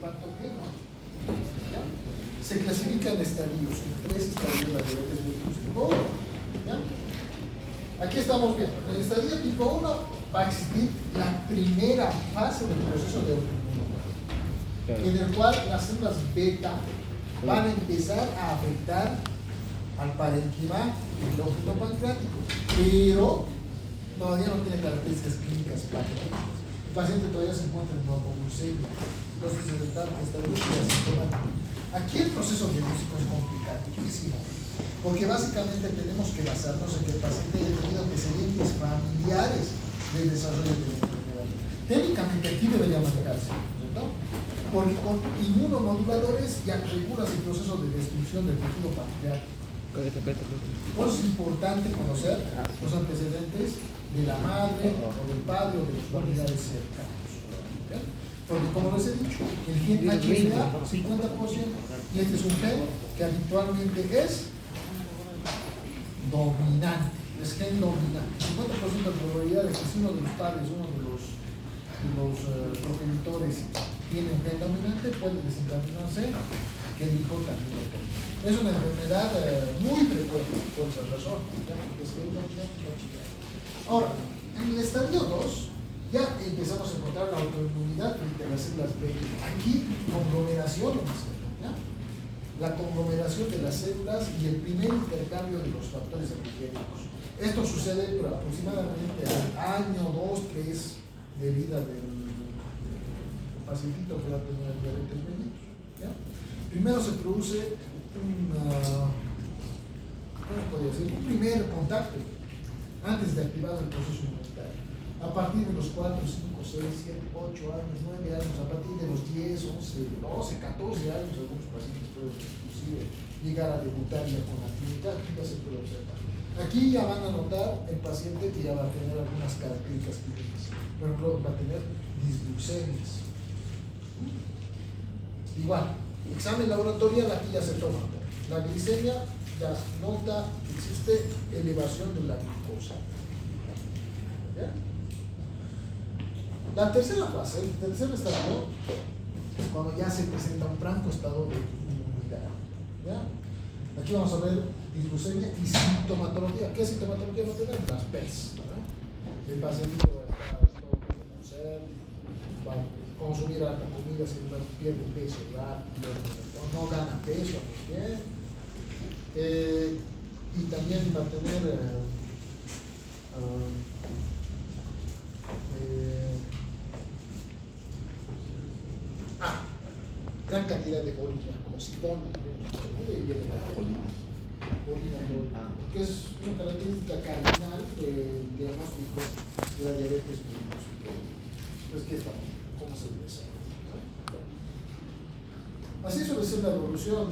infarto que no. ¿Ya? Se clasifican estadios, en 3 estadios la diabetes mellitus tipo 1. ¿Ya? Aquí estamos viendo, en el estadio tipo 1 va a existir la primera fase del proceso de autoinmunidad, en el cual las células beta van a empezar a afectar al parénquima endógeno pancreático, pero todavía no tiene características clínicas pancreáticas. El paciente todavía se encuentra en neuroglucemia, entonces está asintomático. Aquí el proceso diagnóstico es complicadísimo, porque básicamente tenemos que basarnos en que el paciente haya tenido antecedentes familiares del desarrollo de la enfermedad. Técnicamente aquí debería manejarse, ¿cierto? Porque con inmunomoduladores ya regulas el proceso de destrucción del tejido pancreático. Por eso es importante conocer los antecedentes de la madre o del padre o de los familiares cercanos. ¿Okay? Porque como les he dicho, el gen HLA 50%, y este es un gen que habitualmente es dominante, es gen dominante. 50% de probabilidad de que si uno de los padres, uno de los progenitores tiene un gen dominante, puede desencadenarse que el hijo también lo tenga. Es una enfermedad muy frecuente por esa razón. Ahora, en el estadio 2 ya empezamos a encontrar la autoinmunidad frente a las células B. Aquí, conglomeración, ¿ya? La conglomeración de las células y el primer intercambio de los factores epigénicos. Esto sucede por aproximadamente al año, 2, 3 de vida del pacientito que va a tener diabetes mellitus. ¿Ya? Primero se produce un primer contacto antes de activar el proceso inmunitario. A partir de los 4, 5, 6, 7, 8 años, 9 años, a partir de los 10, 11, 12, 14 años, algunos pacientes pueden inclusive llegar a debutar ya con la clínica, aquí ya se puede observar. Aquí ya van a notar el paciente que ya va a tener algunas características clínicas. Por ejemplo, va a tener disglucemias. Igual, examen laboratorial, aquí ya se toma. La glicemia ya nota que existe elevación de la glucosa. ¿Ya? La tercera fase, el tercer estadio, es cuando ya se presenta un franco estado de inmunidad. ¿Ya? Aquí vamos a ver disglucemia y sintomatología. ¿Qué sintomatología va a tener? Las PES. El paciente va a consumir alta comida, si no pierde peso rápido, no gana peso, bien. Y también va a tener gran cantidad de bolina, como sifón, que es una característica cardinal del diagnóstico de la diabetes mellitus. Pues, ¿qué estamos? ¿Cómo se desarrolla? Así suele ser la evolución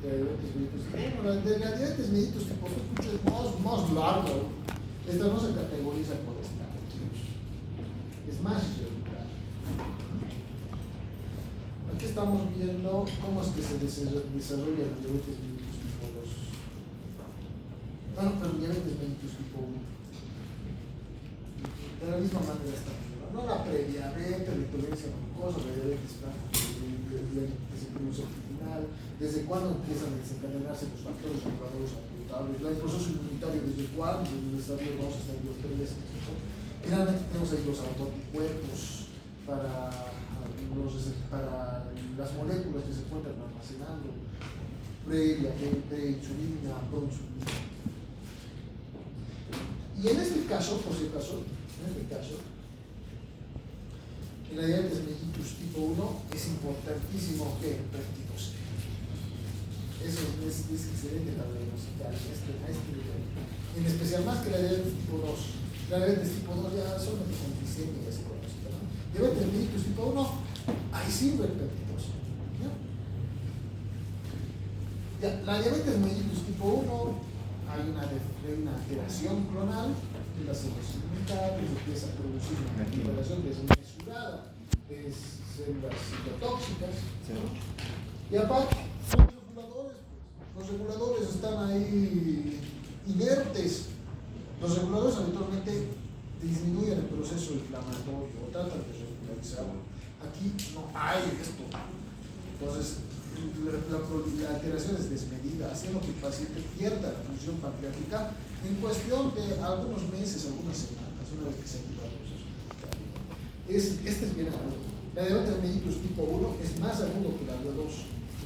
de la diabetes mellitus. Bueno, la diabetes mellitus tipo es más largo. Esta no se categoriza por estadios. Es más irregular. Aquí estamos viendo cómo es que se desarrolla la diabetes mellitus tipo 2. Bueno, pero diabetes mellitus tipo 1. De la misma manera está. No la previamente, la intolerancia a la glucosa, la diabetes final, desde cuándo empiezan a desencadenarse los factores reguladores amputables, el proceso inmunitario desde cuándo, desde el estadio 2 hasta el 3. Finalmente tenemos ahí los autoanticuerpos para las moléculas que se encuentran almacenando, preinsulina, proinsulina. Y en este caso, por si acaso, en la diabetes mellitus tipo 1 es importantísimo que practicos. Eso es excelente para diagnosticar en especial más que la diabetes tipo 2. La diabetes tipo 2 ya solamente con glicemia ya se conoce, ¿no? Diabetes mellitus tipo 1, ahí sirve el peptidose. ¿Ya? La diabetes mellitus tipo 1 hay una alteración clonal de las células inmunitarias, empieza a producir una liberación desmesurada de células citotóxicas. Sí. Y aparte, los reguladores están ahí inertes. Los reguladores habitualmente disminuyen el proceso inflamatorio o tratan de regularizarlo. Aquí no hay esto. Entonces, la alteración es desmedida, haciendo que el paciente pierda la función pancreática en cuestión de algunos meses, algunas semanas, una vez que se activa el proceso. Este es bien agudo. La diabetes mellitus tipo 1 es más agudo que la de 2.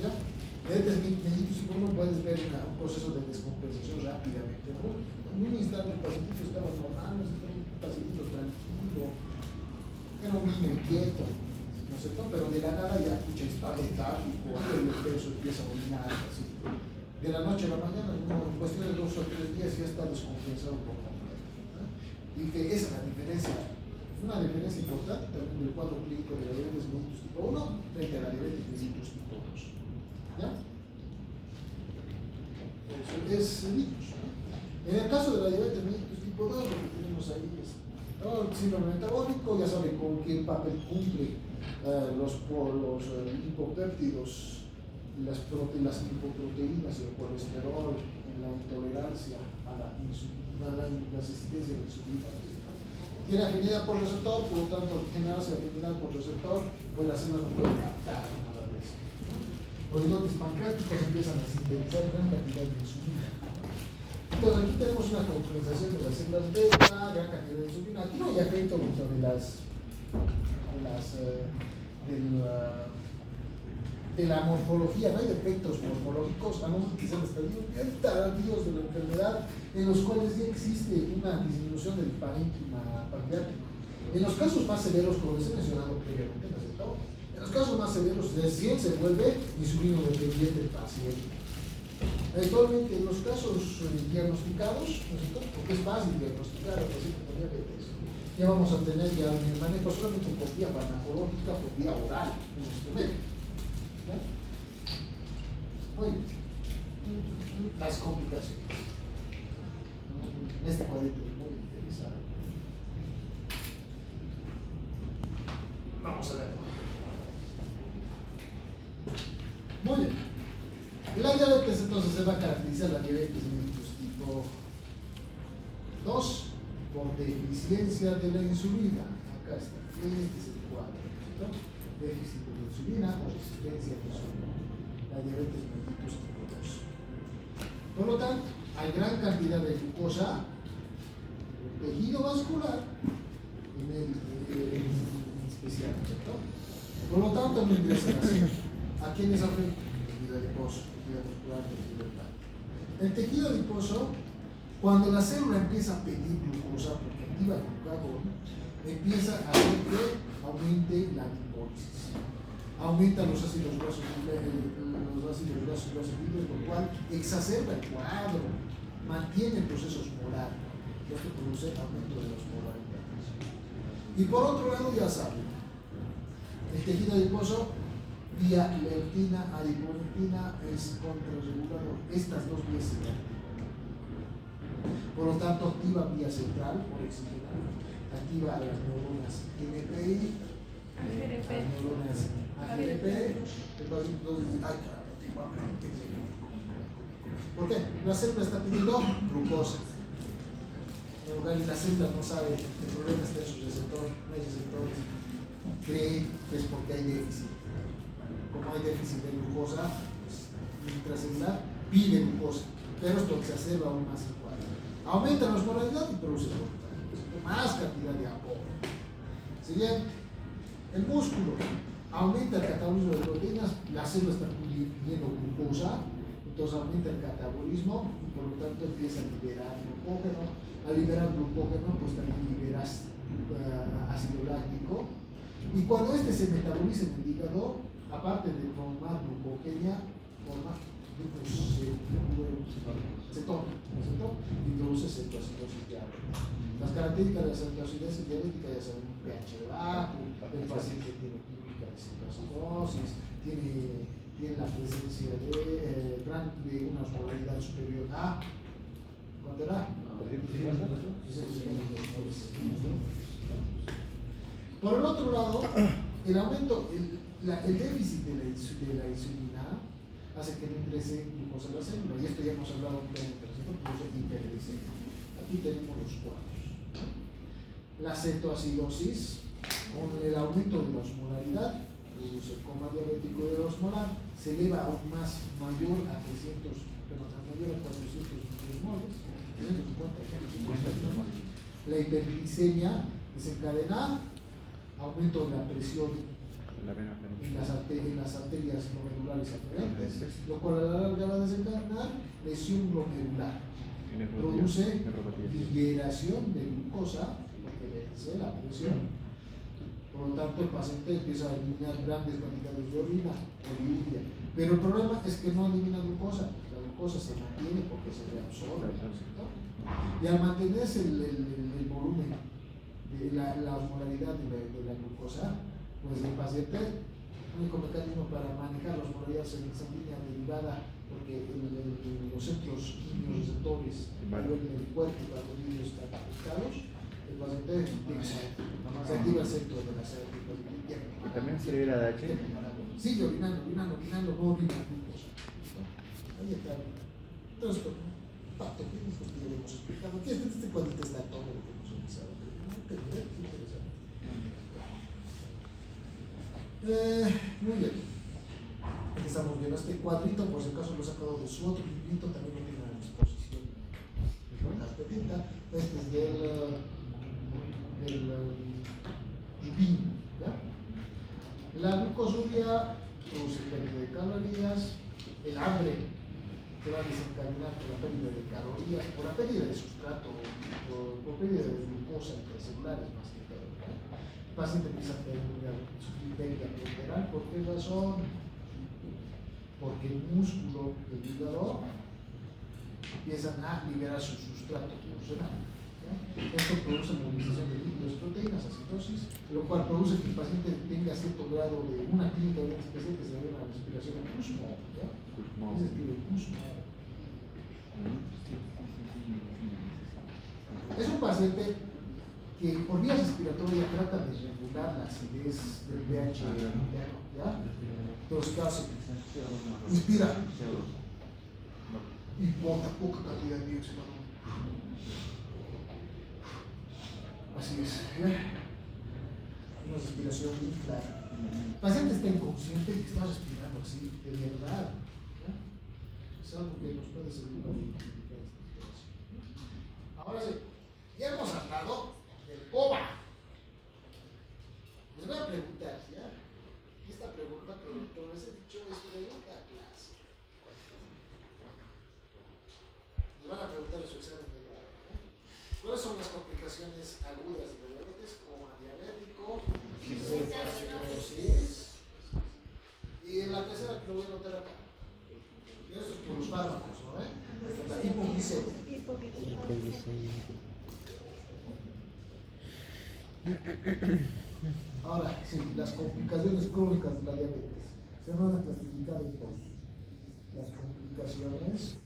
¿Ya? La diabetes mellitus tipo 1 puedes ver un proceso de descompensación rápidamente, ¿no? En un instante el pacientito estaba normal, un pacientito tranquilo, era un niño inquieto, ¿no es cierto? Pero de la nada ya está letárgico, el peso empieza a orinar, así. De la noche a la mañana, en cuestión de 2 o 3 días ya está descompensado por completo, ¿no? Y que esa es la diferencia, una diferencia importante también del cuadro clínico de la diabetes mellitus tipo 1 frente a la diabetes mellitus tipo 2. ¿Ya? Es mellitus, ¿no? En el caso de la diabetes mellitus tipo 2, lo que tenemos ahí es el síndrome metabólico, ya saben con qué papel cumple los lipopéptidos, las lipoproteínas y el colesterol en la intolerancia a la resistencia a la insulina. Tiene afinidad por receptor, por lo tanto, al generarse afinidad por receptor, pues las células no pueden captar a la vez. Los islotes pancreáticos empiezan a sintetizar gran cantidad de insulina. Entonces aquí tenemos una compensación de las células beta, gran cantidad de insulina. Aquí no hay efecto dentro de de la morfología, no hay defectos morfológicos, a no ser que sean estadios bien tardíos de la enfermedad, en los cuales ya existe una disminución del parénquima pancreático. En los casos más severos, como les he mencionado previamente, ¿no es cierto? En los casos más severos, recién se vuelve insulino dependiente el paciente. Actualmente, en los casos diagnosticados, ¿no es cierto? Porque es fácil diagnosticar al paciente con diabetes, ya vamos a tener ya en el manejo solamente por vía farmacológica, por vía oral, un instrumento. ¿No? Muy bien. Las complicaciones. Este cuadrito es muy interesante. Vamos a ver. Muy bien. La diabetes entonces se va a caracterizar la diabetes mellitus tipo 2 por deficiencia de la insulina. Acá está. Este es el cuadro. ¿No? Déficit de la insulina o resistencia a la insulina. La diabetes mellitus tipo 2. Por lo tanto, hay gran cantidad de glucosa, tejido vascular en especial, ¿cierto? Por lo tanto, no ingresa la sangre. ¿A quiénes afecta? Tejido adiposo, tejido muscular, tejido hepático. El tejido adiposo, cuando la célula empieza a pedir glucosa, porque activa el glucagón, empieza a hacer que aumente la lipólisis. Aumenta los ácidos grasos libres, lo cual exacerba el cuadro, mantiene procesos molares. Esto produce aumento de las molaridades. Y por otro lado, ya saben, el tejido adiposo, vía leptina, adiponectina, es contrarregulador. Estas dos vías se dan. Por lo tanto, activa vía central, por oxígeno, activa a las neuronas NPI, las neuronas AGP, entonces, ¿por qué? La célula está pidiendo glucosa. La célula no sabe, el problema está en su receptor, no hay receptores, cree que es porque hay déficit. Como hay déficit de glucosa, pues, intracelular pide glucosa, pero esto exacerba aún más el cuadro. Aumenta la osmolaridad y produce más cantidad de apoyo. Siguiente, el músculo aumenta el catabolismo de proteínas, la célula está pidiendo glucosa, entonces aumenta el catabolismo y por lo tanto empieza a liberar glucógeno. Al liberar glucógeno, pues también liberas ácido láctico. Y cuando este se metaboliza en el hígado, aparte de formar glucogenia, forma cetona, y produce cetoacidosis diabética. Las características de la cetoacidosis diabética ya saben, un pH bajo, el paciente tiene química de cetoacidosis, tiene la presencia de una osmolaridad superior a, ¿cuánto era? Por el otro lado, el aumento, el déficit de la insulina hace que no ingrese glucosa a la célula, y esto ya hemos hablado ampliamente, produce hiperglicemia. Aquí tenemos los cuadros. La cetoacidosis, con el aumento aumento de la osmolaridad produce el coma diabético de la osmolar, se eleva aún más, mayor a 300, pero mayor a 400 milimoles, 350. La hiperglicemia desencadena aumento de la presión en las arterias glomerulares aferentes, lo cual a la larga va a desencadenar lesión glomerular. Produce liberación de glucosa, porque vence la presión. Por lo tanto, el paciente empieza a eliminar grandes cantidades de orina o de urea. Pero el problema es que no elimina glucosa. La glucosa se mantiene porque se reabsorbe, ¿no? Y al mantenerse el volumen, la osmolaridad de la glucosa, pues el paciente, el único mecanismo para manejar la osmolaridad sanguínea derivada, porque los centros quimioreceptores en el cuerpo, cuando ellos están afectados, el paciente se activa el centro de la sangre. ¿También se le la H? Sigue orinando, no orina glucosa. Ahí está. Entonces, parte clínico que ya hemos explicado. Aquí este cuadrito está todo lo que hemos utilizado. Qué interesante. Muy bien. Aquí estamos viendo este cuadrito, por si acaso lo he sacado de su otro librito, también lo tiene a disposición. Este es del IPIN, ¿ya? La glucosuria produce pérdida de calorías, el hambre que va a desencadenar por la pérdida de calorías, por la pérdida de sustrato, por pérdida de glucosa intracelulares más que todo, ¿ya? El paciente empieza a sufrir pérdida lateral. ¿Por qué razón? Porque el músculo del hígado empiezan a liberar su sustrato funcional. Esto produce movilización de lípidos, proteínas, acidosis, lo cual produce que el paciente tenga cierto grado de una clínica bien especial que se llama la respiración en Kussmaul. Se escribe Kussmaul. Es un paciente que por vías respiratorias trata de regular la acidez del pH interno, ¿ya? Entonces, ¿qué hace? Inspira y bota poca cantidad de dióxido. Así es, una respiración muy clara. El paciente está inconsciente y está respirando así, de verdad. ¿Ya? Es algo que nos puede servir para identificar esta situación. Ahora sí, ya hemos hablado del coma. Les voy a preguntar, ¿ya? Esta pregunta que les he dicho es pregunta a clase. Les van a preguntar en su examen de grado. ¿Cuáles son las complicaciones agudas de diabetes? Coma diabético, cirrosis, y en la tercera que lo voy a notar acá. Y eso es por los fármacos, ¿no? La hipoglicemia. Ahora, sí, las complicaciones crónicas de la diabetes se van a clasificar en dos. Las complicaciones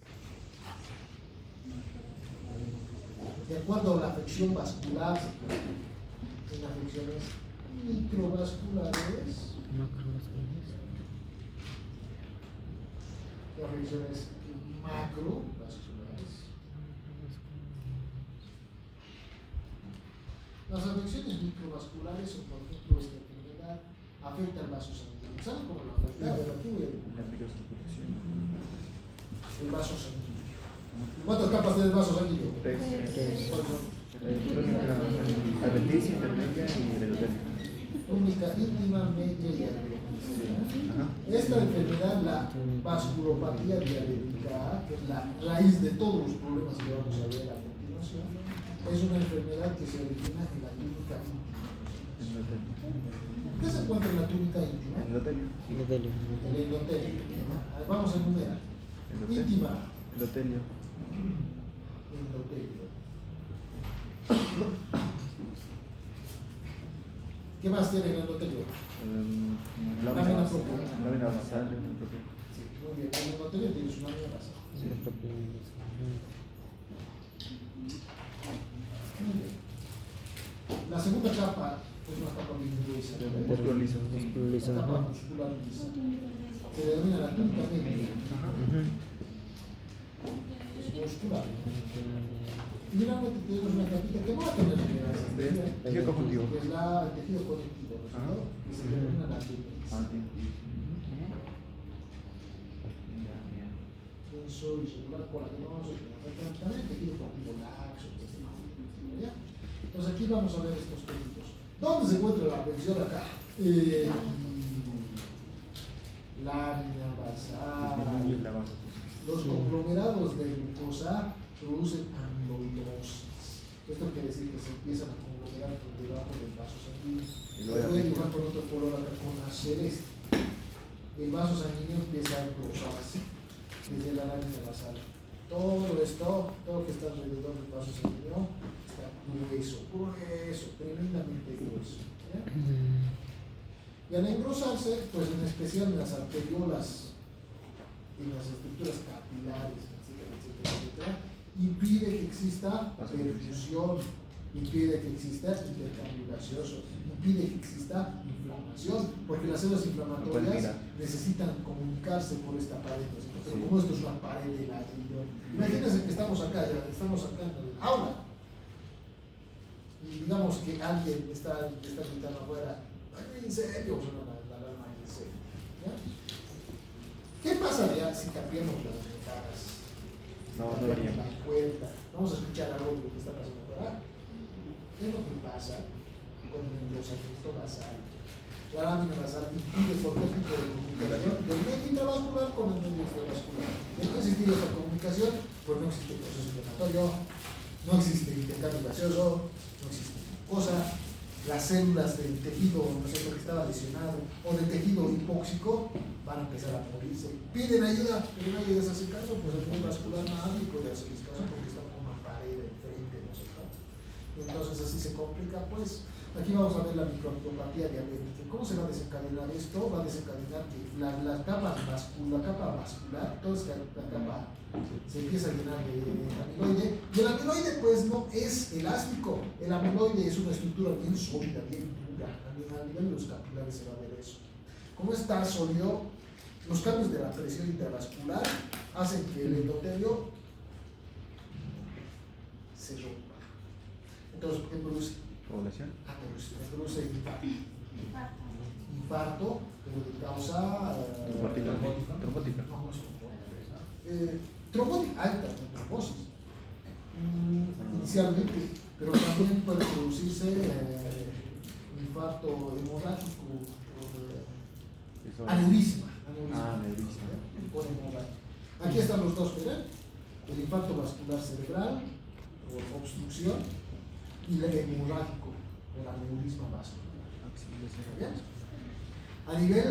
de acuerdo a la afección vascular, en afecciones microvasculares, y afecciones macrovasculares. Las afecciones microvasculares son, por ejemplo, esta enfermedad afecta al vaso sanguíneo. ¿Saben cómo lo afecta? El vaso sanguíneo. ¿Cuántas capas tiene el vaso sanguíneo? Tres. Adventicia, intermedia y endotelio. Única, íntima, media y adventicia. Esta enfermedad, la vasculopatía diabética, que es la raíz de todos los problemas que vamos a ver a continuación, es una enfermedad que se origina en la túnica íntima. ¿Qué se encuentra en la túnica íntima? Endotelio. El endotelio. Vamos a enumerar. Íntima. Endotelio. Endotelio. ¿Qué más tiene el endotelio? Lámina basal. Sí, muy bien. El endotelio tiene su lámina basal. Muy bien. La segunda capa es una capa muscular. Músculo liso. La capa muscular lisa. Se denomina la túnica media. Muscular. Y finalmente tenemos una capita que no va a tener tejido conjuntivo. que es el tejido conjuntivo. se denominan adenoides. Denso, irregular, colágenoso, también el tejido contigo laxo, ¿ya? Entonces aquí vamos a ver estos tejidos. ¿Dónde se encuentra la presión acá? Lámina basal. Los conglomerados de glucosa producen amiloidosis. Esto quiere decir que se empiezan a conglomerar por debajo del vaso sanguíneo. Lo voy a dibujar por otro color acá con la celeste. El vaso sanguíneo empieza a engrosarse desde la lámina basal. Todo esto, todo lo que está alrededor del vaso sanguíneo está grueso, tremendamente grueso. ¿Ya? Y al engrosarse, pues en especial en las arteriolas, en las estructuras capilares, etcétera, impide que exista perfusión, impide que exista intercambio gaseoso, impide que exista inflamación, porque las células inflamatorias necesitan comunicarse por esta pared. Pero como esto es una pared de ladrillo, imagínense que estamos acá en el aula, y digamos que alguien está gritando afuera, en serio, la alarma en serio. ¿Ya? ¿Qué pasaría si cambiamos las ventanas? No haría la puerta. Vamos a escuchar algo de lo que está pasando afuera. ¿Qué es lo que pasa con el engrosamiento basal? La lámina basal impide cualquier tipo de comunicación del medio intravascular con el medio extravascular. De no existir esta comunicación, pues no existe proceso inflamatorio, no existe intercambio gaseoso, no existe glucosa. Las células del tejido, no sé, que estaba lesionado, o del tejido hipóxico, van a empezar a morirse. Piden ayuda, pero nadie les hace caso, pues el medio vascular nadie puede hacerles caso porque está con una pared enfrente, no sé qué. Y entonces así se complica, pues. Aquí vamos a ver la microangiopatía diabética. ¿Cómo se va a desencadenar esto? Va a desencadenar que la capa vascular, toda esta capa se empieza a llenar de amiloide. Y el amiloide, pues, no es elástico. El amiloide es una estructura bien sólida, bien dura. A nivel de los capilares se va a ver eso. Como está sólido, los cambios de la presión intravascular hacen que el endotelio se rompa. Entonces, ¿qué produce? ¿Población? Produce infarto, pero de causa trombótica. No, no es trombótica. Trombótica alta, trombosis. Inicialmente, pero también puede producirse infarto hemorrágico por aneurisma. Por hemorragia. Aquí están los dos, ¿verdad? El infarto vascular cerebral por obstrucción y el hemorrágico por aneurisma vascular. ¿Bien? A nivel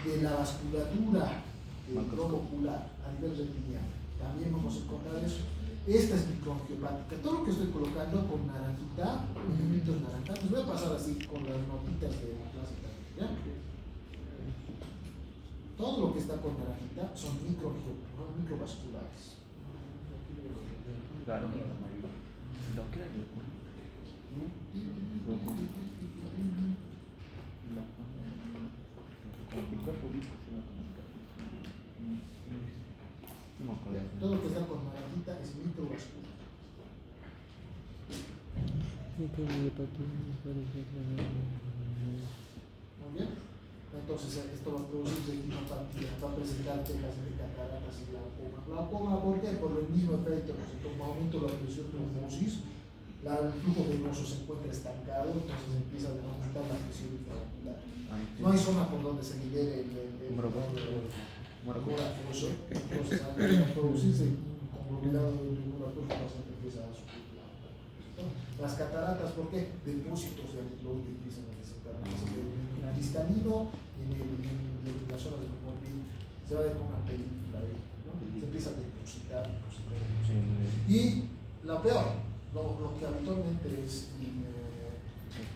de la vasculatura globo-ocular, a nivel reptiliano, también vamos a encontrar eso. Esta es microangiopática. Todo lo que estoy colocando con naranjita, puntitos naranjas, les voy a pasar así con las notitas de la clase también. ¿Ya? Todo lo que está con naranjita son microvasculares. Claro. Todo lo que está con naranjita es microvascular. Muy bien. Entonces esto va a producir retinopatía, va a presentar quejas de cataratas y glaucoma. Glaucoma, ¿por qué? Por el mismo efecto, como aumento de la presión trombosis, el flujo venoso se encuentra estancado, entonces empieza a aumentar la presión intraocular. No hay zona por donde se libere el moracoso, entonces al producirse un conglomerado de regulatorio, el paciente empieza a sufrir. Las cataratas, ¿por qué? Depósitos de amiloide empiezan a desencadenar. En el cristalino y en la zona del pulmón se va a ver como una película ahí, ¿no? Se empieza a depositar. Y lo peor, lo que habitualmente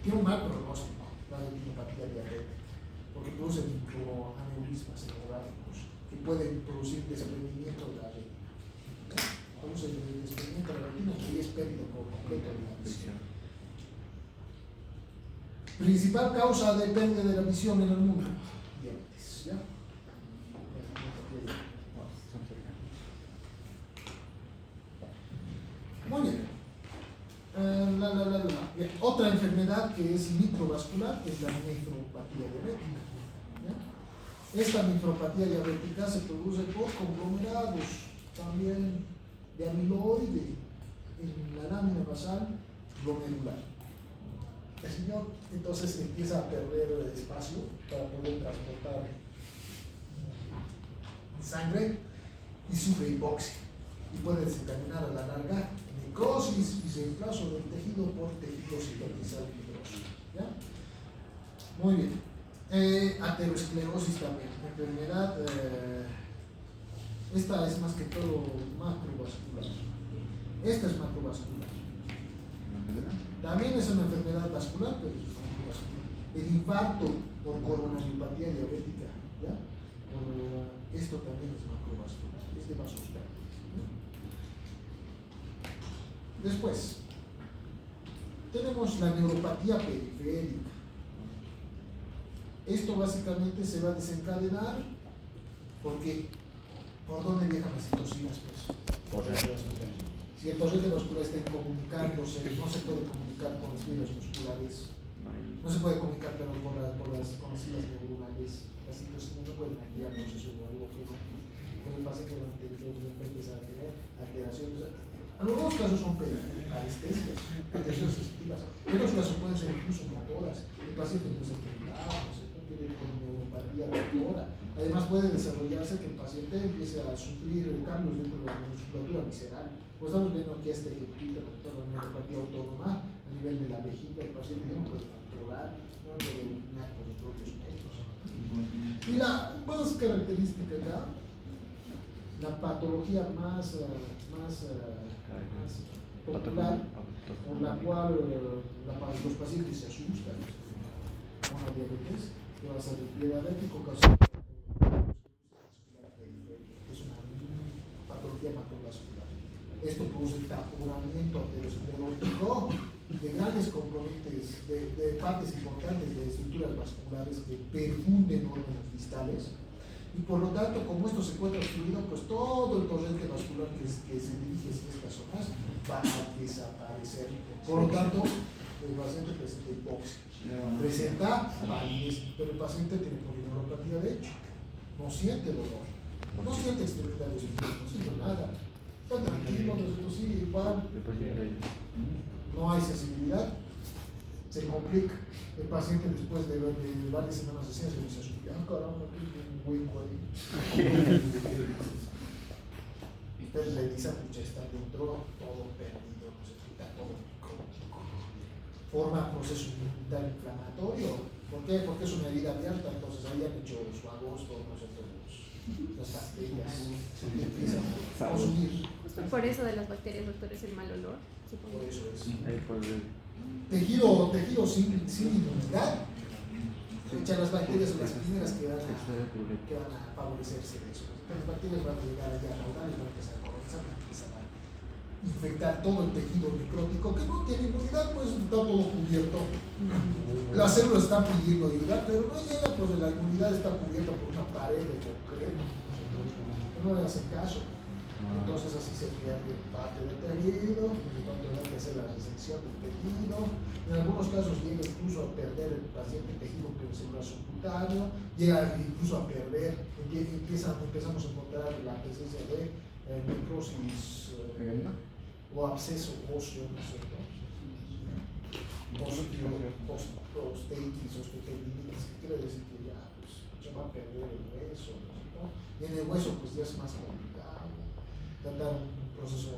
tiene un mal pronóstico, la retinopatía diabética, porque produce microaneurismas hemorrágicos que pueden producir desprendimiento de la retina. Produce desprendimiento de la retina y es pérdida por completo de la visión. Principal causa de pérdida de la visión en el mundo: diabetes. ¿Ya? Muy bien. Bien. Otra enfermedad que es microvascular es la nefropatía diabética. ¿Ya? Esta nefropatía diabética se produce por conglomerados también de amiloide en la lámina basal glomerular. El señor entonces empieza a perder espacio para poder transportar sangre y sufre hipoxia y puede desencadenar a la larga necrosis y reemplazo del tejido por tejido cicatrizal fibroso. ¿Ya? Muy bien. Aterosclerosis también, enfermedad, esta es más que todo macrovascular. Esta es macrovascular. También es una enfermedad vascular, pero es macrovascular. El infarto por coronariopatía diabética, ¿ya? Esto también es macrovascular, es de vasostal. Después, tenemos la neuropatía periférica. Esto básicamente se va a desencadenar porque ¿por dónde viajan las citocinas? Pues, si el torrente vascular está incomunicándose, no se puede comunicar con las fibras musculares, no se puede comunicar pero con las conocidas neuronales, las citocinas no pueden activar el proceso de algo que no pasa que empieza a tener alteraciones. En algunos casos son parestesias, alteraciones sensitivas, en otros casos pueden ser incluso motoras, el paciente empieza a temblar, tiene con neuropatía motora. Además puede desarrollarse que el paciente empiece a sufrir cambios dentro de la musculatura visceral. Pues estamos viendo aquí este ejemplito de la neuropatía autónoma a nivel de la vejiga, el paciente no puede controlar, no puede eliminar por los propios medios. Y la más característica acá, la patología más popular, por la cual los pacientes se asustan con la diabetes, que va a ser el pie diabético causado es una patología macrovascular. Esto produce taponamiento aterosclerótico de grandes componentes, de partes importantes de estructuras vasculares que perfunden órganos distales. Y por lo tanto, como esto se encuentra obstruido, pues todo el torrente vascular que se dirige hacia estas zonas va a desaparecer. Por lo tanto, el paciente presenta hipoxia. Presenta validez, pero el paciente tiene polineuropatía de hecho. No siente dolor, no siente extremidades, no siente nada. Está tranquilo, pero sí, igual. No hay sensibilidad, se complica. El paciente después de varias semanas de ciencia se asusta, caramba, un hueco ahí. Y entonces le dice, pucha, está dentro, todo perdido, no se quita todo micrótico. Forma proceso inmunitario inflamatorio. ¿Por qué? Porque es una herida abierta, entonces ahí han hecho su agosto, no sé, las bacterias se empiezan a consumir. Justo por eso de las bacterias, doctor, es el mal olor, supongo. Por eso es. Tejido sin inmunidad, las bacterias son las primeras que van a favorecerse de eso. Las bacterias van a llegar allá a raudales, van a empezar a colonizar, van a empezar a infectar todo el tejido necrótico que no tiene inmunidad, pues está todo cubierto. Las células están pidiendo ayuda, pero no llega, pues la inmunidad está cubierta por una pared de concreto. No le hacen caso. Entonces así se pierde parte del tejido, entonces hay que hacer la resección del tejido. En algunos casos llega incluso a perder el paciente tejido celular subcutáneo, llega incluso a perder, empezamos a encontrar la presencia de necrosis o absceso óseo, ¿no es cierto? Osteitis, osteotendinitis, que quiere decir que ya pues, se va a perder el hueso, ¿no es cierto? Y en el hueso pues ya es más complicado tratar un proceso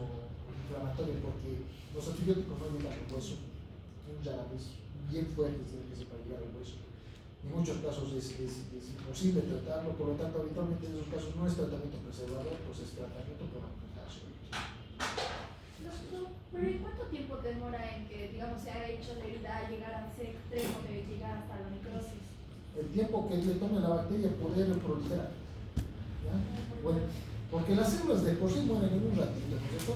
inflamatorio porque los antibióticos no llegan al hueso, un jarabe bien fuerte tiene que ser para llegar al hueso. En muchos casos es imposible tratarlo, por lo tanto habitualmente en esos casos no es tratamiento preservador, pues es tratamiento por amputación. Pero ¿y cuánto tiempo demora en que, digamos, se haya hecho la herida llegar a ese extremo de llegar hasta la necrosis? El tiempo que le tome a la bacteria poder proliferar. ¿Ya? Bueno, porque las células de por sí mueren en un ratito, ¿no es cierto?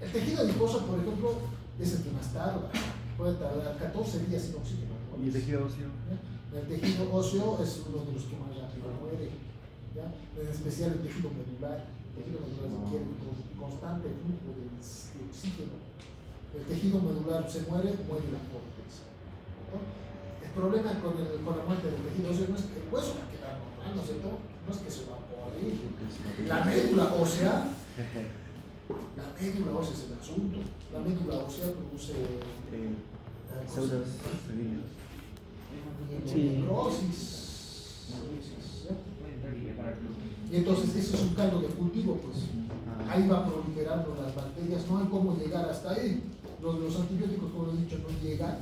El tejido adiposo, por ejemplo, es el que más tarda. Puede tardar 14 días sin oxígeno, ¿no? ¿Y el tejido óseo? ¿Ya? El tejido óseo es uno de los que más rápido muere, ¿ya? En especial el tejido medular. El tejido medular requiere un constante flujo de oxígeno. El tejido medular se muere, muere la corteza, ¿no? El problema con la muerte del tejido óseo no es que el hueso va a quedar normal, ¿no es cierto? No es que se va a morir. La médula ósea es el asunto. La médula ósea produce Pseudos civiles. necrosis. Y entonces eso es un caldo de cultivo, pues. Ahí va proliferando las bacterias, no hay cómo llegar hasta ahí. Los antibióticos, como lo he dicho, no llegan.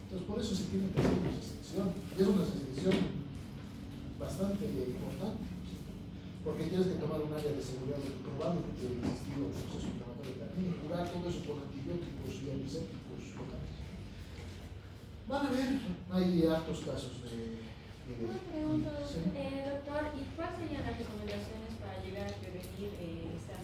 Entonces por eso se tiene que hacer una restricción. Y es una restricción bastante importante. Porque tienes que tomar un área de seguridad de probablemente el existido proceso inflamatorio también y curar todo eso con antibióticos y antisépticos locales. Van a ver, hay hartos casos de Una pregunta, sí. doctor, ¿y cuáles serían las recomendaciones para llegar a prevenir esa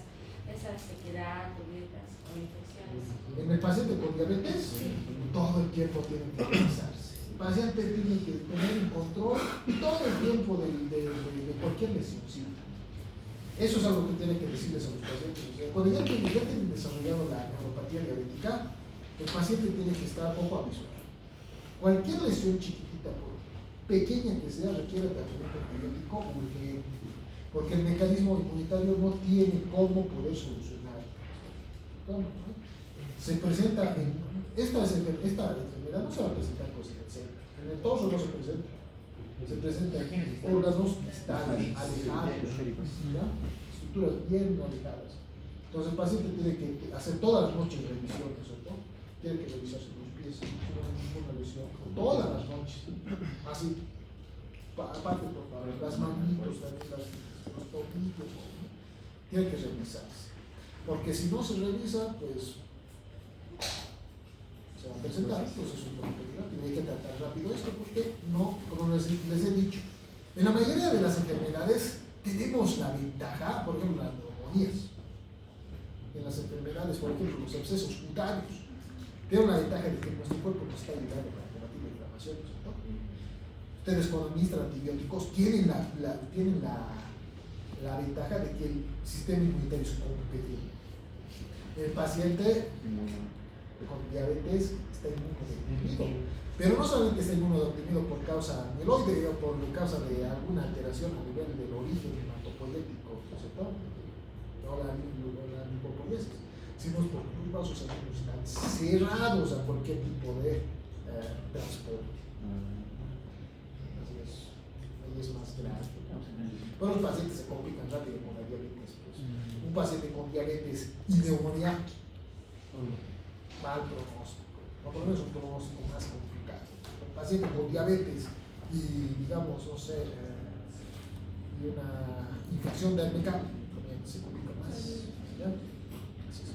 sequedad, grietas o infecciones? En el paciente con diabetes, todo el tiempo tiene que revisarse. El paciente tiene que tener un control todo el tiempo de cualquier lesión. ¿Sí? Eso es algo que tienen que decirles a los pacientes. O sea, cuando ya tienen desarrollado la neuropatía diabética, el paciente tiene que estar ojo a visual. Cualquier lesión chiquitita, por pequeña que sea, requiere tratamiento antibiótico urgente, porque el mecanismo inmunitario no tiene cómo poder solucionar. ¿Cómo? Se presenta esta enfermedad no se va a presentar coincidencialmente. En el torso no se presenta. Se presenta en órganos distales, alejados, ¿ya? Estructuras bien alejadas. Entonces el paciente tiene que hacer todas las noches revisiones, ¿cierto? Tiene que revisarse los pies, si no hay ninguna lesión, todas las noches, así. Aparte, por favor, las manitos, también los tobillos, ¿no? Tiene que revisarse. Porque si no se revisa, pues se va a presentar un proceso inflamatorio y hay que tratar rápido esto porque no, como les he dicho, en la mayoría de las enfermedades tenemos la ventaja, por ejemplo, las neumonías. En las enfermedades, por ejemplo, los abscesos cutáneos, tienen la ventaja de que nuestro cuerpo nos está ayudando para combatir la inflamación, ¿no? Ustedes cuando administran antibióticos tienen la ventaja de que el sistema inmunitario es competente. El paciente con diabetes está inmunodeprimido, pero no solamente está inmunodeprimido por causa mieloide o por causa de alguna alteración a nivel del origen hematopoyético, ¿cierto? O la linfopoiesis, sino es porque los vasos sanguíneos están cerrados a cualquier tipo de transporte. Así es, ahí es más grave. Pero los pacientes se complican rápido con la diabetes. Pues. Un paciente con diabetes y neumonía, mal pronóstico, o por lo menos un pronóstico más complicado. Un paciente con diabetes y, digamos, no sé, y una infección dérmica, también se complica más. ¿Ya? Así es.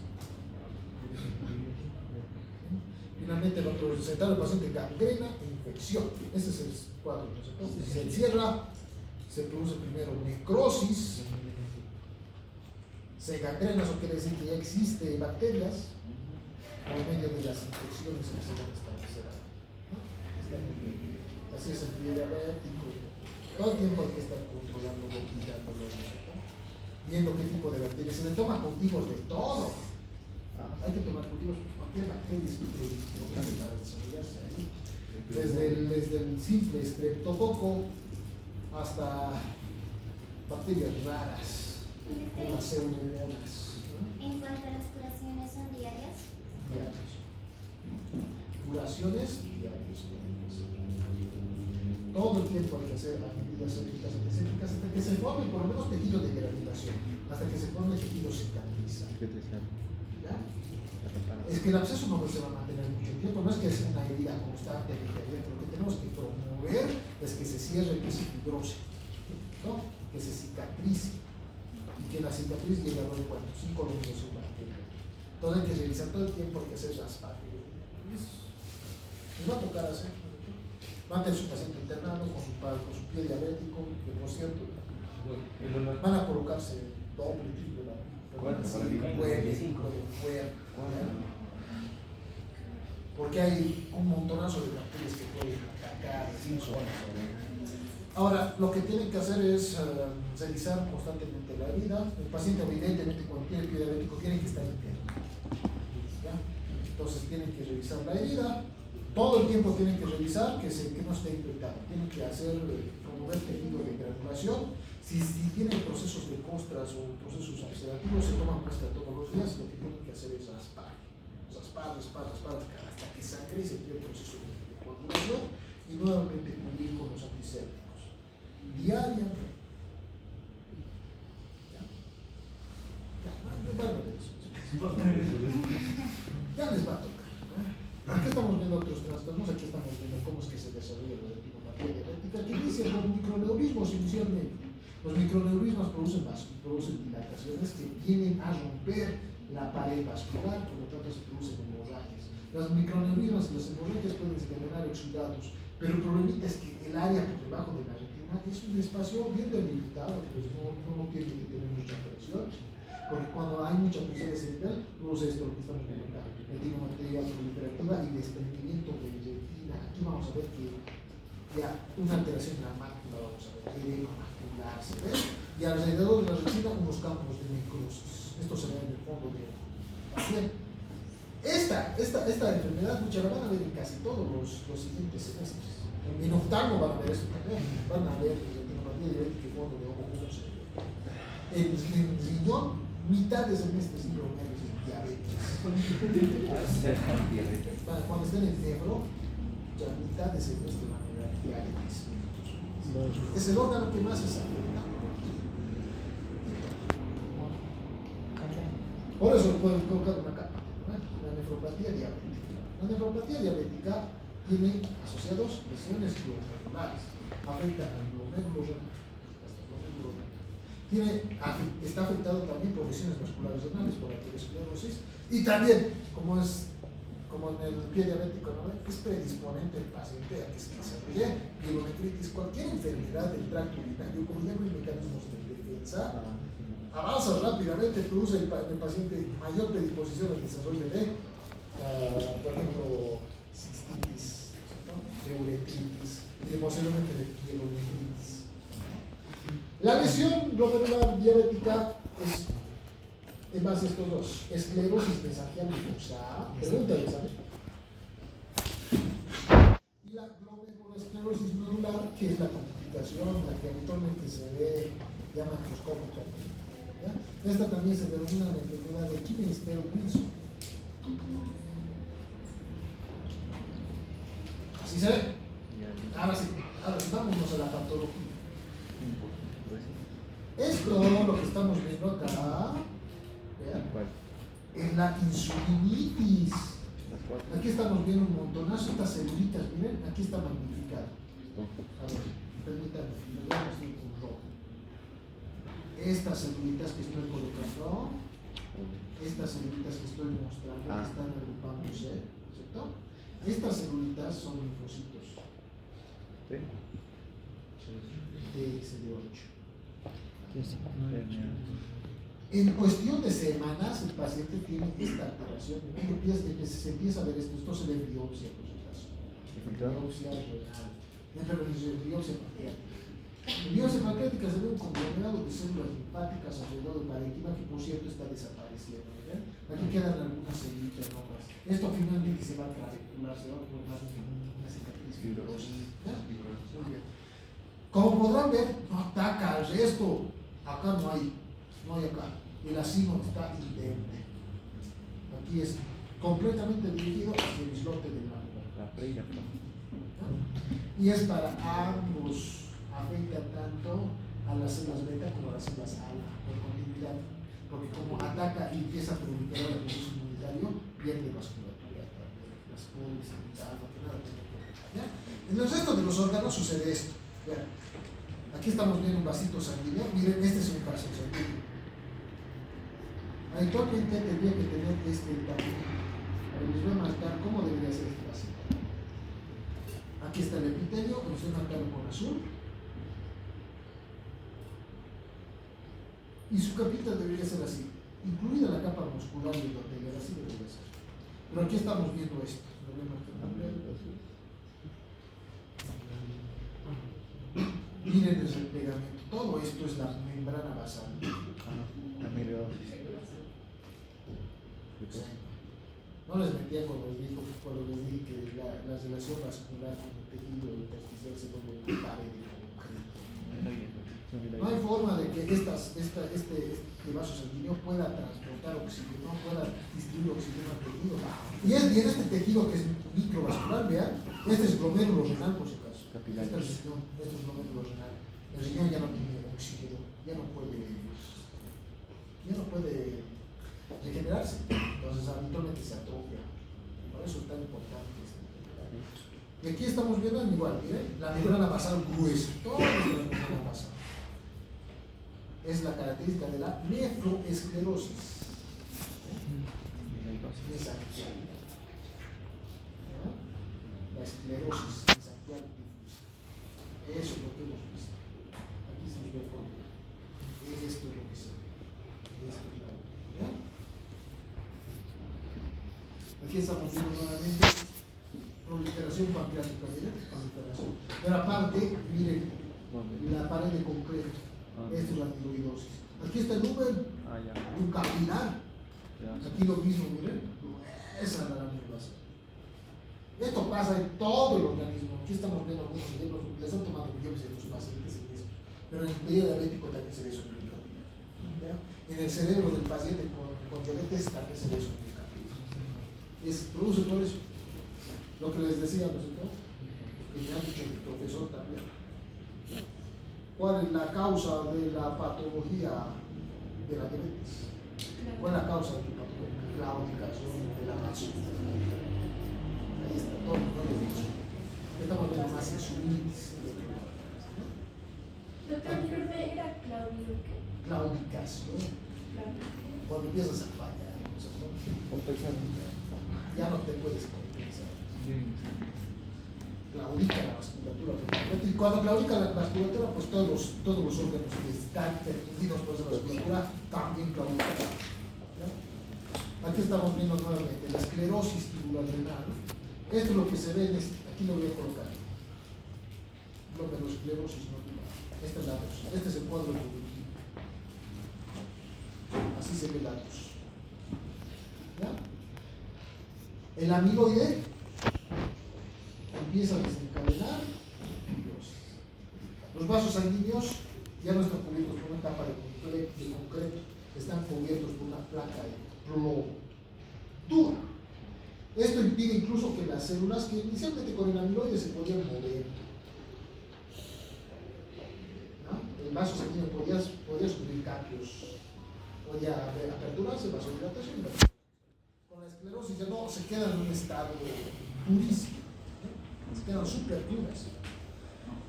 Finalmente, lo que presenta al paciente gangrena e infección. Ese es el cuadro. Entonces, se encierra, se produce primero necrosis, se gangrena, eso quiere decir que ya existe bacterias por medio de las infecciones que se van a establecer. ¿No? Así es el pie diabético. Todo el tiempo hay que estar controlándolo, quitándolo, ¿no? Viendo qué tipo de bacterias. Se le toma cultivos de todo. Hay que tomar cultivos de cualquier bacteria para desarrollarse ahí. Desde el simple streptococo hasta bacterias raras, como las pseudomonas. En cuanto a las curaciones, ¿son diarias? Diarios. Curaciones diarios. Todo el tiempo hay que hacer actividades antisépticas hasta que se forme por lo menos tejido de granulación, hasta que se forme tejido cicatrizante. ¿Ya? Es que el absceso no se va a mantener mucho tiempo, no es que es una herida constante, lo que tenemos que promover es que se cierre, que se fibrose, ¿no? Que se cicatrice y que la cicatriz llegue a los 5 minutos en bacteria. Entonces hay que revisar todo el tiempo, hay que hacer raspaje. Les va a tocar hacer. Van a tener su paciente internado con su pie diabético, que por cierto van a colocarse doble, triple, porque hay un montonazo de bacterias que pueden atacar. Ahora, lo que tienen que hacer es revisar constantemente la herida. El paciente, evidentemente, cuando tiene el pie diabético, tiene que estar interno. ¿Ya? Entonces tienen que revisar la herida, todo el tiempo tienen que revisar que no esté infectado, tienen que hacer como ver tejido de granulación. Si tienen procesos de costras o procesos ulcerativos, se toman muestra todos los días. Lo que tienen que hacer es raspar hasta que sangre y se crea el proceso de coagulación y nuevamente cubrir con los antisépticos diariamente. Ya les va a tocar. Aquí estamos viendo otros trastornos, aquí estamos viendo cómo es que se desarrolla la retinopatía diabética, que dice los microneurismos inicialmente. Los microneurismos producen dilataciones que vienen a romper la pared vascular, por lo tanto se producen hemorragias. Los microneurismos y las hemorragias pueden generar exudados, pero el problema es que el área por debajo de la retina es un espacio bien delimitado, pues no tiene que tener mucha presión, porque cuando hay mucha presión cerebral, produce esto lo que estamos viendo acá, retinopatia proliferativa y desprendimiento de retina. Aquí vamos a ver que ya una alteración en la mácula, vamos a ver, edema macular, ¿se ve? Y alrededor de la retina unos campos de necrosis. Esto se ve en el fondo de la piel. Esta enfermedad, mucha la van a ver en casi todos los siguientes semestres. En oftalmo van a ver esto también, van a ver retinopatía diabética y fondo de ojo, cómo se ve. En riñón, mitad de semestre sin bromear es diabetes. Cuando estén en nefro, ya mitad de semestre van a ver diabetes. Es el órgano que más se sabe. Por eso pueden colocar una capa. La nefropatía diabética. La nefropatía diabética tiene asociados lesiones glomerulares, afectan al glomérulo renal, está afectado también por lesiones vasculares renales, por arteriosclerosis, y también, como en el pie diabético, ¿no? Es predisponente el paciente a que se desarrolle pielonefritis, cualquier enfermedad del tracto urinario, como ya no hay mecanismos de defensa, avanza rápidamente, produce en el paciente mayor predisposición al desarrollo de, por ejemplo, cistitis, de uretritis, y posiblemente de pielonefritis. La lesión glomerular diabética es en base a estos dos: esclerosis mesangial difusa, pregúntale, ¿sabes? Y la glomerulosclerosis nodular, que es la complicación, la que habitualmente se ve ya macroscópicamente. Esta también se denomina la enfermedad de Kienster-Wilson. ¿Así se ve? Ahora sí, vámonos a la patología. Esto, lo que estamos viendo acá, ¿vean? Es la insulinitis. Aquí estamos viendo un montonazo, estas celulitas, miren, aquí está magnificado. A ver, permítanme, les voy a mostrar con rojo. Estas celulitas que estoy colocando, estas celulitas que estoy mostrando, que están agrupándose, ¿cierto? Estas celulitas son linfocitos. TXD8. En cuestión de semanas, el paciente tiene esta alteración. Se empieza a ver esto se ve en biopsia, por si acaso. Biopsia renal. Biopsia pancreática. En biopsia pancreática se ve un conglomerado de células linfáticas alrededor del parénquima, que por cierto está desapareciendo. ¿Ven? Aquí quedan algunas células rojas. Esto finalmente se va a clavicular, se va a formar una cicatriz fibrosa. Muy bien. Como podrán ver, no ataca al resto. Acá no hay acá. El asino está indemne. Aquí es completamente dirigido hacia el islote del mano. Y es para ambos. Afecta tanto a las células beta como a las células alfa por continuidad. Porque como ataca y empieza a proliferar el proceso inmunitario, pierde vasculatura. Las pobres, alfa, que nada tiene que ver. En el resto de los órganos sucede esto. Vean. Aquí estamos viendo un vasito sanguíneo. Miren, este es un vaso sanguíneo. Habitualmente tendría que tener este tamaño. Les voy a marcar cómo debería ser este vasito. Aquí está el epitelio, que lo estoy marcando con azul. Y su capita debería ser así, incluida la capa muscular y endotelial, así debería ser. Pero aquí estamos viendo esto. Lo voy a marcar con azul. Miren el pegamento, todo esto es la membrana basal. No les mentía cuando les dije que la relación vascular con el tejido intersticial se vuelve una pared de concreto. No hay forma de que este vaso sanguíneo pueda transportar oxígeno, pueda distribuir oxígeno al tejido. Y es bien este tejido que es microvascular, vean, este es glomérulo renal por si acaso. Este es glomérulo renal. El riñón ya no tiene oxígeno, ya no puede regenerarse. Entonces habitualmente se atrofia. Por eso es tan importante este. Y aquí estamos viendo igual, miren, la membrana basal gruesa, todo es la membrana basal. Es la característica de la nefroesclerosis. Mesangial. La esclerosis mesangial difusa. Eso es lo que hemos visto. Aquí se nos ve todo. Esto es lo que se ve. Aquí estamos viendo nuevamente proliferación pancreática. Proliferación. Pero aparte, miren, la pared de concreto. Esto es la amiloidosis. Aquí está el número, un capilar. Aquí lo mismo, miren. Esa es la amiloidosis. Esto pasa en todo el organismo. Aquí estamos viendo algunos ejemplos. Les han tomado millones de los pacientes en eso. Pero en el periodo diabético también se ve eso. En el cerebro del paciente con diabetes también se ve eso. Produce todo eso. Lo que les decía, ¿no es cierto? Que me ha dicho el profesor también. ¿Cuál es la causa de la patología de la diabetes? ¿Cuál es la causa de tu patología? Claudicación de la azúcar. Ahí está, todo lo que he dicho. Estamos viendo más insulitis. Doctor, mi nombre era Claudio, ¿qué? Claudicación. Cuando empiezas a fallar, ya no te puedes compensar. Claudica la vasculatura. Y cuando claudica la vasculatura, pues todos los órganos que están permitidos por esa vasculatura también claudican. Aquí estamos viendo nuevamente la esclerosis tubular renal. Esto es lo que se ve, aquí lo voy a colocar. Glomerulosclerosis nodular. Esta es la dos. Este es el cuadro evolutivo. Así se ve la dos. ¿Ya? El amiloide empieza a desencadenar fibrosis. Los vasos sanguíneos ya no están cubiertos por una capa de concreto, están cubiertos por una placa de plomo dura. Esto impide incluso que las células que inicialmente con el amiloide se podían mover, ¿no? El vaso sanguíneo podía sufrir cambios, podía aperturarse, vasodilatación. Con la esclerosis ya no se queda en un estado durísimo, ¿no? Se quedan súper duras.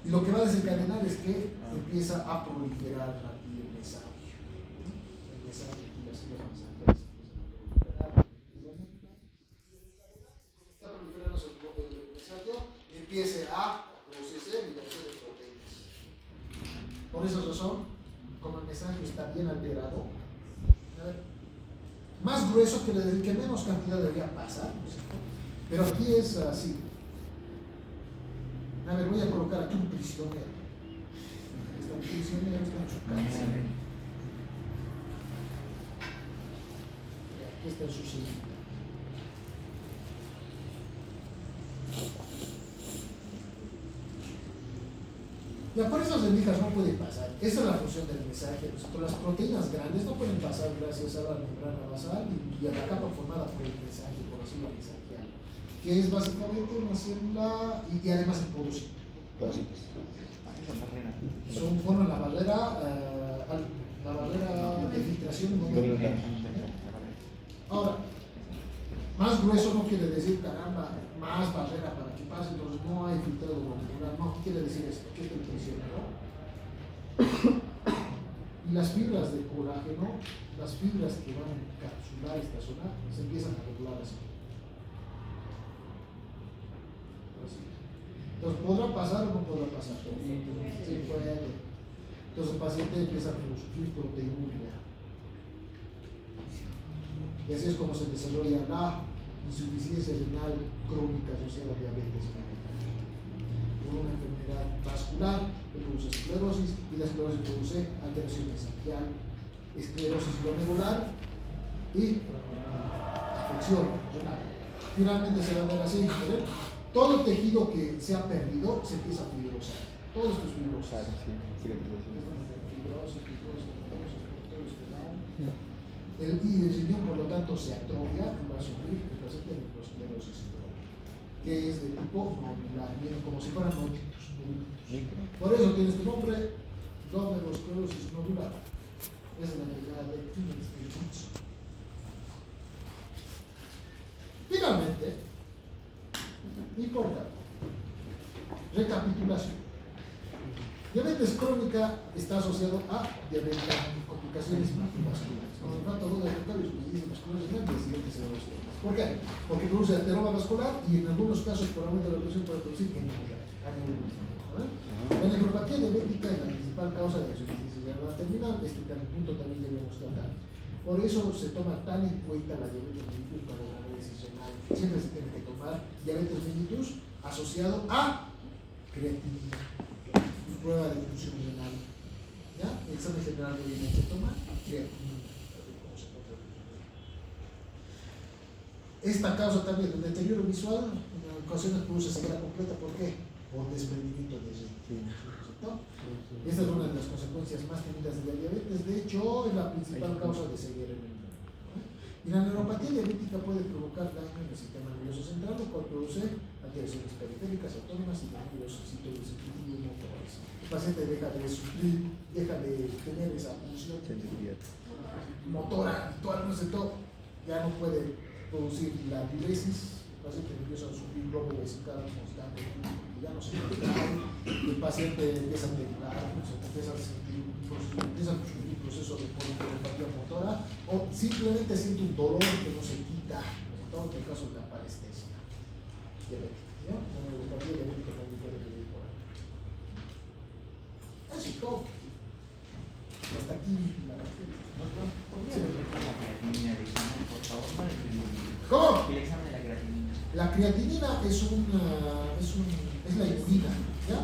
Y lo que va a desencadenar es que empieza a proliferar aquí el mesagio. El mesagio y las células mesangiales empiezan a proliferar. Está proliferando el mesagio y empiece a procesar y hacer de proteínas. Por esa razón, como el mesagio está bien alterado, a ver, más grueso que el que menos cantidad debería pasar, ¿no es cierto? Pero aquí es así. A ver, voy a colocar aquí un prisionero. Está un prisionero, está en su casa. Aquí está en su silla. Ya por esas rendijas no pueden pasar. Esa es la función del mensaje. Las proteínas grandes no pueden pasar gracias a la membrana basal y a la capa formada por el mensaje, por la célula mensajial, que es básicamente una célula y además el podocito. Forman la barrera de filtración. Ahora, más grueso no quiere decir, caramba, más barrera para que pase, entonces no hay filtrado molecular, no quiere decir esto, que es el prisionero. Y las fibras de colágeno, las fibras que van a encapsular esta zona, se empiezan a regular así. Entonces, ¿podrá pasar o no podrá pasar? Sí, puede. Entonces el paciente empieza a sufrir proteinuria. Y así es como se desarrolla la insuficiencia renal crónica asociada a diabetes por una enfermedad vascular que produce esclerosis, y la esclerosis produce alteración mesangial, esclerosis glomerular y afección renal. finalmente se va a ver así. ¿Ven? Todo tejido que se ha perdido se empieza a fibrosar. Todo esto es fibrosar. Y el riñón, por lo tanto, se atrofia y va a sufrir el paciente de microesclerosis, que es de tipo nodular, como si fueran noditos. Por eso tiene este nombre, glomerulosclerosis nodular. Esa es la enfermedad de Stevens. Finalmente, importante, recapitulación. Diabetes crónica está asociado a diabetes con complicaciones vasculares. Cuando el falta de los dicen vasculares grandes y que ¿por qué? Porque produce ateroma vascular y en algunos casos por aumento de la presión puede producir hemorragia. La nefropatía diabética es la principal causa de insuficiencia renal terminal. Este punto también debemos tratar. Por eso se toma tan en cuenta la diabetes mellitus para la análisis renal. Siempre se tiene que tomar diabetes mellitus asociado a creatinina. Prueba de función renal, ¿ya? El examen general de orina se toma creatinina. Esta causa también del deterioro visual, en ocasiones produce ceguera completa. ¿Por qué? Por desprendimiento de retina. ¿No? Esta es una de las consecuencias más temidas de la diabetes. De hecho, es la principal causa de ceguera en el mundo. Y la neuropatía diabética puede provocar daño en el sistema nervioso central, lo cual produce alteraciones periféricas, autónomas y daños citosensitivos motores. El paciente deja de sufrir, deja de tener esa función motora habitual, no sé todo, ya no puede producir la diuresis. El paciente empieza a sufrir globo vesical constante, ya no se contrae, el paciente empieza a temblar, empieza a sufrir un proceso de polineuropatía motora, o simplemente siente un dolor que no se quita, en el caso de la parestesia diabética. ¿Ya? La neuropatía diabética también puede venir por ahí. Eso es todo. Hasta aquí la ¿Cómo? El examen de la creatinina. La creatinina es la inulina, ¿ya?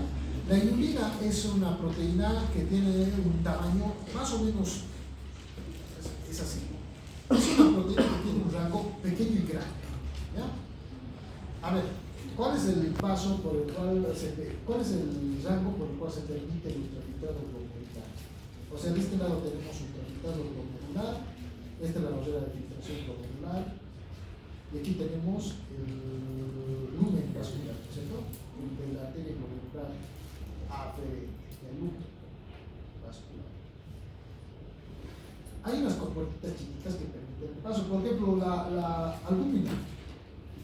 La inulina es una proteína que tiene un tamaño más o menos, es así. Es una proteína que tiene un rango pequeño y grande, ¿ya? A ver, ¿cuál es el paso por el cuál es el rango por el cual se permite el ultrafiltrado glomerular? O sea, de este lado tenemos ultrafiltrado glomerular, esta es la barrera de filtración glomerular, y aquí tenemos el lumen vascular, ¿cierto? El de la arteria glomerular aferente, el lumen vascular. Hay unas compuertas chiquitas que permiten el paso, por ejemplo, la albúmina,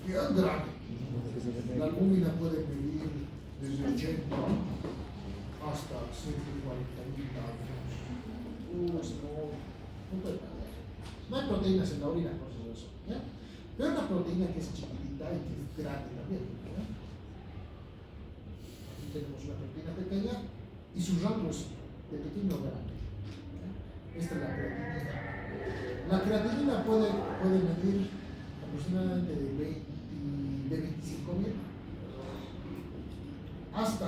que es grande. La albúmina puede medir desde 80 hasta 140.000 años. No puede pasar. No hay proteínas en la orina, por eso. ¿Ya? Pero hay una proteína que es chiquitita y que es grande también. ¿Ya? Aquí tenemos una proteína pequeña y su rango es de pequeño a grande. ¿Ya? Esta es la creatinina. La creatinina puede medir aproximadamente de 25.000 hasta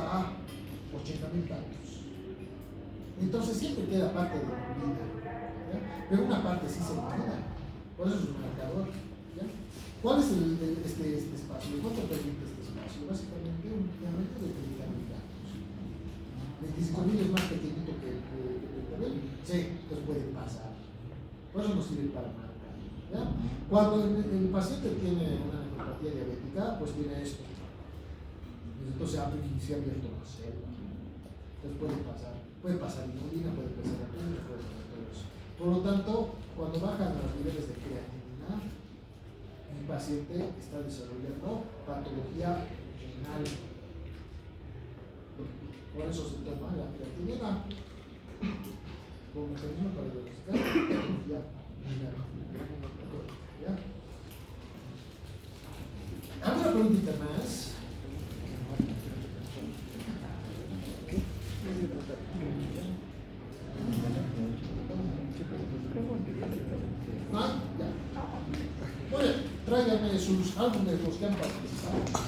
80.000 tantos. Entonces siempre queda parte de la orina, ¿ya? Pero una parte sí se elimina. Por eso es un marcador. ¿Ya? ¿Cuál es este espacio? ¿Cuánto permite este espacio? Básicamente un diámetro de 30.000 tantos. 25.000 es más pequeñito que el cabello. Sí, entonces puede pasar. Por eso nos sirve para marcar. ¿Ya? Cuando el paciente tiene una nefropatía diabética, pues tiene esto. Entonces se ha abierto la célula. Entonces puede pasar inulina, puede pasar atún, puede pasar todo eso. Por lo tanto, cuando bajan los niveles de creatinina, el paciente está desarrollando patología renal. Por eso se toma la creatinina como mecanismo para diagnosticar patología renal. ¿Ya? ¿Alguna preguntita más? ¿No? Ya. Muy bien, tráiganme sus álbumes, los que han participado.